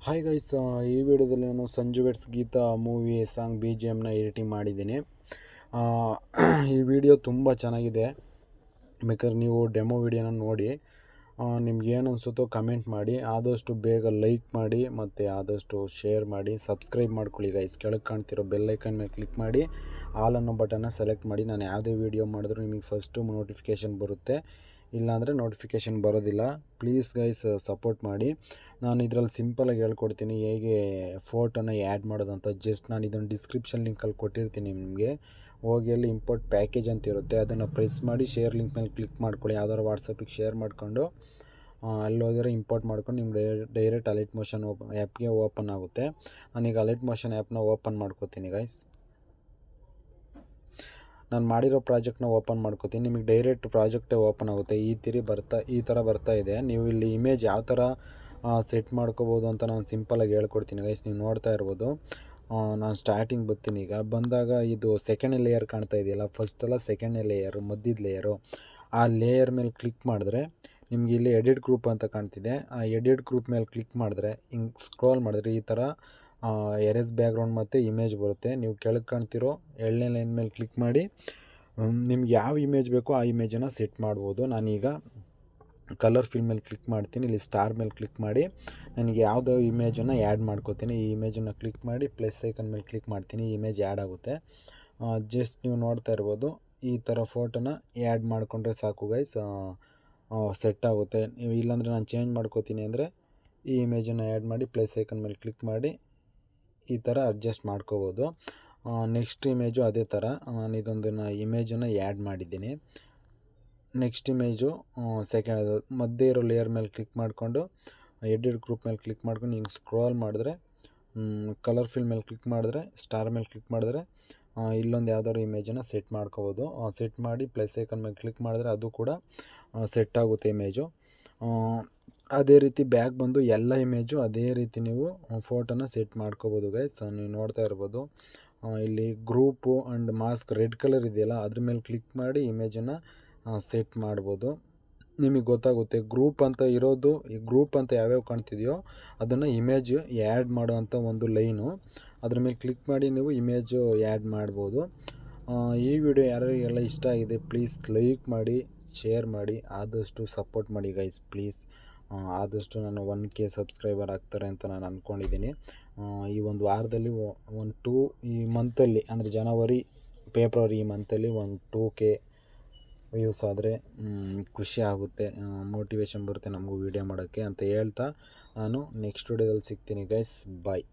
Hi guys, ಈ ವಿಡಿಯೋದಲ್ಲಿ ನಾನು Sanju weds Geetha movie song BGMನ ಎಡಿಟಿಂಗ್ ಮಾಡಿದ್ದೀನಿ. ಈ ವಿಡಿಯೋ ತುಂಬ ಚೆನ್ನಾಗಿದೆ. ಬೇಕಾದ್ರೆ ನೀವು ಡೆಮೋ ವಿಡಿಯೋನ ನೋಡಿ ನಿಮ್ಗೇನು ಅನಿಸುತ್ತೋ ಕಮೆಂಟ್ ಮಾಡಿ. ಆದಷ್ಟು ಬೇಗ ಲೈಕ್ ಮಾಡಿ ಮತ್ತು ಆದಷ್ಟು ಶೇರ್ ಮಾಡಿ, ಸಬ್ಸ್ಕ್ರೈಬ್ ಮಾಡ್ಕೊಳ್ಳಿ ಗೈಸ್. ಕೆಳಗೆ ಕಾಣ್ತಿರೋ ಬೆಲ್ ಐಕನ್ ಮೇಲೆ ಕ್ಲಿಕ್ ಮಾಡಿ ಆಲ್ ಅನ್ನೋ ಬಟನ್ನ ಸೆಲೆಕ್ಟ್ ಮಾಡಿ. ನಾನು ಯಾವುದೇ ವಿಡಿಯೋ ಮಾಡಿದ್ರೂ ನಿಮಗೆ ಫಸ್ಟು ನೋಟಿಫಿಕೇಷನ್ ಬರುತ್ತೆ, ಇಲ್ಲಾಂದರೆ ನೋಟಿಫಿಕೇಷನ್ ಬರೋದಿಲ್ಲ. ಪ್ಲೀಸ್ ಗೈಸ್ ಸಪೋರ್ಟ್ ಮಾಡಿ. ನಾನು ಇದರಲ್ಲಿ ಸಿಂಪಲಾಗಿ ಹೇಳ್ಕೊಡ್ತೀನಿ ಹೇಗೆ ಫೋಟೋನ ಆ್ಯಡ್ ಮಾಡೋದಂತ. ಜಸ್ಟ್ ನಾನು ಇದನ್ನು ಡಿಸ್ಕ್ರಿಪ್ಷನ್ ಲಿಂಕಲ್ಲಿ ಕೊಟ್ಟಿರ್ತೀನಿ ನಿಮಗೆ. ಹೋಗಿ ಅಲ್ಲಿ ಇಂಪೋರ್ಟ್ ಪ್ಯಾಕೇಜ್ ಅಂತ ಇರುತ್ತೆ, ಅದನ್ನು ಪ್ರೆಸ್ ಮಾಡಿ ಶೇರ್ ಲಿಂಕ್ ಮೇಲೆ ಕ್ಲಿಕ್ ಮಾಡ್ಕೊಳ್ಳಿ. ಯಾವ್ದಾದ್ರು ವಾಟ್ಸಪ್ಪಿಗೆ ಶೇರ್ ಮಾಡಿಕೊಂಡು ಅಲ್ಲಿ ಹೋಗಿರೋ ಇಂಪೋರ್ಟ್ ಮಾಡ್ಕೊಂಡು ನಿಮ್ಗೆ ಡೈರೆಕ್ಟ್ ಅಲೈಟ್ ಮೋಷನ್ ಆ್ಯಪ್ಗೆ ಓಪನ್ ಆಗುತ್ತೆ. ನಾನೀಗ ಅಲೈಟ್ ಮೋಷನ್ ಆ್ಯಪ್ನ ಓಪನ್ ಮಾಡ್ಕೋತೀನಿ ಗೈಸ್. ನಾನು ಮಾಡಿರೋ ಪ್ರಾಜೆಕ್ಟ್ನ ಓಪನ್ ಮಾಡ್ಕೋತೀನಿ. ನಿಮಗೆ ಡೈರೆಕ್ಟ್ ಪ್ರಾಜೆಕ್ಟೇ ಓಪನ್ ಆಗುತ್ತೆ. ಈ ಥರ ಬರ್ತಾ ಇದೆ. ನೀವು ಇಲ್ಲಿ ಇಮೇಜ್ ಯಾವ ಥರ ಸೆಟ್ ಮಾಡ್ಕೋಬೋದು ಅಂತ ನಾನು ಸಿಂಪಲಾಗಿ ಹೇಳ್ಕೊಡ್ತೀನಿ ಗೈಸ್. ನೀವು ನೋಡ್ತಾ ಇರ್ಬೋದು. ನಾನು ಸ್ಟಾರ್ಟಿಂಗ್ ಬರ್ತೀನಿ. ಈಗ ಬಂದಾಗ ಇದು ಸೆಕೆಂಡ್ ಲೇಯರ್ ಕಾಣ್ತಾ ಇದೆಯಲ್ಲ, ಫಸ್ಟೆಲ್ಲ ಸೆಕೆಂಡ್ ಲೇಯರು, ಮಧ್ಯದ ಲೇಯರು. ಆ ಲೇಯರ್ ಮೇಲೆ ಕ್ಲಿಕ್ ಮಾಡಿದ್ರೆ ನಿಮಗೆ ಇಲ್ಲಿ ಎಡಿಟ್ ಗ್ರೂಪ್ ಅಂತ ಕಾಣ್ತಿದೆ. ಆ ಎಡಿಟ್ ಗ್ರೂಪ್ ಮೇಲೆ ಕ್ಲಿಕ್ ಮಾಡಿದ್ರೆ ಹಿಂಗೆ ಸ್ಕ್ರೋಲ್ ಮಾಡಿದ್ರೆ ಈ ಥರ ಎರೇಸ್ ಬ್ಯಾಕ್ಗ್ರೌಂಡ್ ಮತ್ತು ಇಮೇಜ್ ಬರುತ್ತೆ. ನೀವು ಕೆಳಗೆ ಕಾಣ್ತಿರೋ 7ನೇ ಲೈನ್ ಮೇಲೆ ಕ್ಲಿಕ್ ಮಾಡಿ ನಿಮ್ಗೆ ಯಾವ ಇಮೇಜ್ ಬೇಕೋ ಆ ಇಮೇಜನ್ನು ಸೆಟ್ ಮಾಡ್ಬೋದು. ನಾನೀಗ ಕಲರ್ ಫಿಲ್ ಮೇಲೆ ಕ್ಲಿಕ್ ಮಾಡ್ತೀನಿ. ಇಲ್ಲಿ ಸ್ಟಾರ್ ಮೇಲೆ ಕ್ಲಿಕ್ ಮಾಡಿ ನನಗೆ ಯಾವುದೋ ಇಮೇಜನ್ನು ಆ್ಯಡ್ ಮಾಡ್ಕೋತೀನಿ. ಈ ಇಮೇಜನ್ನು ಕ್ಲಿಕ್ ಮಾಡಿ ಪ್ಲಸ್ ಐಕನ್ ಮೇಲೆ ಕ್ಲಿಕ್ ಮಾಡ್ತೀನಿ. ಈ ಇಮೇಜ್ ಆ್ಯಡ್ ಆಗುತ್ತೆ. ಜಸ್ಟ್ ನೀವು ನೋಡ್ತಾ ಇರ್ಬೋದು. ಈ ಥರ ಫೋಟೋನ ಆ್ಯಡ್ ಮಾಡಿಕೊಂಡ್ರೆ ಸಾಕು ಗೈಸ್, ಸೆಟ್ ಆಗುತ್ತೆ. ನೀವು ಇಲ್ಲಾಂದರೆ ನಾನು ಚೇಂಜ್ ಮಾಡ್ಕೋತೀನಿ ಅಂದರೆ ಈ ಇಮೇಜನ್ನು ಆ್ಯಡ್ ಮಾಡಿ ಪ್ಲಸ್ ಐಕನ್ ಮೇಲೆ ಕ್ಲಿಕ್ ಮಾಡಿ ಈ ಥರ ಅಡ್ಜಸ್ಟ್ ಮಾಡ್ಕೋಬೋದು. ನೆಕ್ಸ್ಟ್ ಇಮೇಜು ಅದೇ ಥರ ನಾನು ಇದೊಂದನ್ನು ಇಮೇಜನ್ನು ಆ್ಯಡ್ ಮಾಡಿದ್ದೀನಿ. ನೆಕ್ಸ್ಟ್ ಇಮೇಜು ಸೆಕೆಂಡ್ ಮಧ್ಯೆ ಇರೋ ಲೇಯರ್ ಮೇಲೆ ಕ್ಲಿಕ್ ಮಾಡಿಕೊಂಡು ಎಡಿಟ್ ಗ್ರೂಪ್ ಮೇಲೆ ಕ್ಲಿಕ್ ಮಾಡ್ಕೊಂಡು ಹಿಂಗೆ ಸ್ಕ್ರೋಲ್ ಮಾಡಿದ್ರೆ ಕಲರ್ ಫಿಲ್ ಮೇಲೆ ಕ್ಲಿಕ್ ಮಾಡಿದ್ರೆ ಸ್ಟಾರ್ ಮೇಲೆ ಕ್ಲಿಕ್ ಮಾಡಿದ್ರೆ ಇಲ್ಲೊಂದು ಯಾವ್ದಾದ್ರು ಇಮೇಜನ್ನು ಸೆಟ್ ಮಾಡ್ಕೋಬೋದು. ಸೆಟ್ ಮಾಡಿ ಪ್ಲಸ್ ಐಕನ್ ಮೇಲೆ ಕ್ಲಿಕ್ ಮಾಡಿದ್ರೆ ಅದು ಕೂಡ ಸೆಟ್ ಆಗುತ್ತೆ ಇಮೇಜು. ಅದೇ ರೀತಿ ಬ್ಯಾಕ್ ಬಂದು ಎಲ್ಲ ಇಮೇಜು ಅದೇ ರೀತಿ ನೀವು ಫೋಟೋನ ಸೆಟ್ ಮಾಡ್ಕೋಬೋದು ಗೈಸ್. ನೀವು ನೋಡ್ತಾ ಇರ್ಬೋದು. ಇಲ್ಲಿ group and mask red colour ಇದೆಯಲ್ಲ, ಅದ್ರ ಮೇಲೆ ಕ್ಲಿಕ್ ಮಾಡಿ ಇಮೇಜನ್ನು ಸೆಟ್ ಮಾಡ್ಬೋದು. ನಿಮಗೆ ಗೊತ್ತಾಗುತ್ತೆ ಗ್ರೂಪ್ ಅಂತ ಇರೋದು. ಈ ಗ್ರೂಪ್ ಅಂತ ಯಾವ್ಯಾವ ಕಾಣ್ತಿದೆಯೋ ಅದನ್ನು ಇಮೇಜ್ ಆ್ಯಡ್ ಮಾಡೋವಂಥ ಒಂದು ಲೈನು. ಅದ್ರ ಮೇಲೆ ಕ್ಲಿಕ್ ಮಾಡಿ ನೀವು ಇಮೇಜು ಆ್ಯಡ್ ಮಾಡ್ಬೋದು. ಈ ವಿಡಿಯೋ ಯಾರಿಗೆಲ್ಲ ಇಷ್ಟ ಆಗಿದೆ ಪ್ಲೀಸ್ ಲೈಕ್ ಮಾಡಿ, ಶೇರ್ ಮಾಡಿ, ಆದಷ್ಟು ಸಪೋರ್ಟ್ ಮಾಡಿ ಗೈಸ್ ಪ್ಲೀಸ್. ಆದಷ್ಟು ನಾನು 1K ಸಬ್ಸ್ಕ್ರೈಬರ್ ಆಗ್ತಾರೆ ಅಂತ ನಾನು ಅಂದ್ಕೊಂಡಿದ್ದೀನಿ. ಈ ಒಂದು ವಾರದಲ್ಲಿ ಈ ಮಂತಲ್ಲಿ ಅಂದರೆ ಜನವರಿ, ಫೆಬ್ರವರಿ ಈ ಮಂತಲ್ಲಿ 2K ವ್ಯೂಸ್ ಆದರೆ ಖುಷಿ ಆಗುತ್ತೆ, ಮೋಟಿವೇಶನ್ ಬರುತ್ತೆ ನಮಗೂ ವೀಡಿಯೋ ಮಾಡೋಕ್ಕೆ ಅಂತ ಹೇಳ್ತಾ ನಾನು ನೆಕ್ಸ್ಟ್ ವಿಡಿಯೋದಲ್ಲಿ ಸಿಗ್ತೀನಿ ಗೈಸ್. ಬಾಯ್.